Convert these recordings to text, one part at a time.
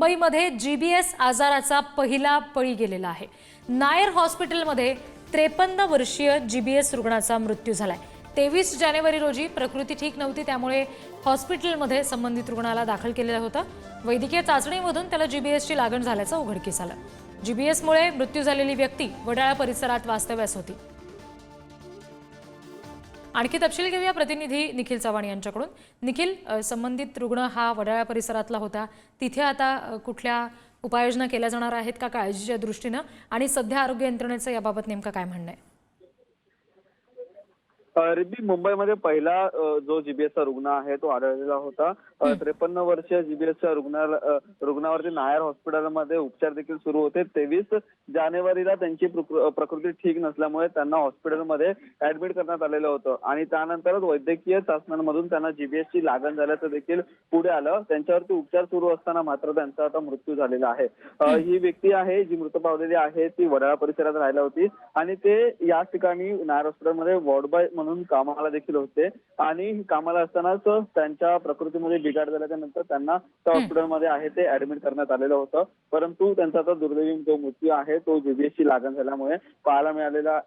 मुंबईमध्ये जीबीएस आजाराचा पहिला बळी गेलेला आहे। नायर हॉस्पिटलमध्ये 53 वर्षीय जीबीएस रुग्णाचा मृत्यू झालाय। 23 जानेवारी रोजी प्रकृती ठीक नव्हती, त्यामुळे हॉस्पिटलमध्ये संबंधित रुग्णाला दाखल केलेलं होतं। वैद्यकीय चाचणीमधून त्याला जीबीएसची लागण झाल्याचं उघडकीस आलं। जीबीएसमुळे मृत्यू झालेली व्यक्ती वडाळा परिसरात वास्तव्यास होती। आणखी तपशील घेऊया प्रतिनिधी निखिल चव्हाण यांच्याकडून। निखिल, संबंधित रुग्ण हा वडाळा परिसरातला होता, तिथे आता कुठल्या उपाययोजना केल्या जाणार आहेत का काळजीच्या दृष्टीने, आणि सध्या आरोग्य यंत्रणेचं याबाबत नेमकं काय म्हणणं आहे? रिद्धी, मुंबईमध्ये पहिला जो जीबीएसचा रुग्ण आहे तो आढळलेला होता। 53 वर्षीय जीबीएसच्या रुग्णावरती नायर हॉस्पिटलमध्ये उपचार देखील सुरू होते। 23 जानेवारीला त्यांची प्रकृती ठीक नसल्यामुळे त्यांना हॉस्पिटलमध्ये ऍडमिट करण्यात आलेलं होतं आणि त्यानंतरच वैद्यकीय चाचण्यांमधून त्यांना जीबीएसची लागण झाल्याचं देखील पुढे आलं। त्यांच्यावरती उपचार सुरू असताना मात्र त्यांचा आता मृत्यू झालेला आहे। ही व्यक्ती आहे जी मृत पावलेली आहे ती वडाळा परिसरात राहिला होती आणि ते याच ठिकाणी नायर हॉस्पिटलमध्ये वॉर्ड बॉय म्हणून कामाला देखील होते आणि कामाला असतानाच त्यांच्या प्रकृतीमध्ये बिघाड झाल्याच्या नंतर त्यांना त्या हॉस्पिटलमध्ये आहे ते ऍडमिट करण्यात आलेलं होतं। परंतु त्यांचा आता दुर्दैवी जो मृत्यू आहे तो जीबीएसची लागण झाल्यामुळे पाहायला मिळालेला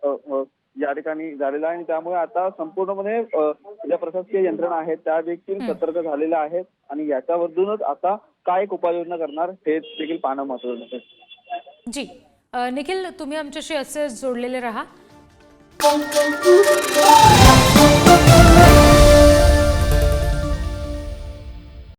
या ठिकाणी झालेला आहे आणि त्यामुळे आता संपूर्णपणे ज्या प्रशासकीय यंत्रणा आहेत त्या देखील सतर्क झालेल्या आहेत आणि याच्यावरूनच आता काय एक उपाययोजना करणार हे देखील पाहणं महत्त्वाचं आहे। जी निखिल, तुम्ही आमच्याशी असे जोडलेले राहा।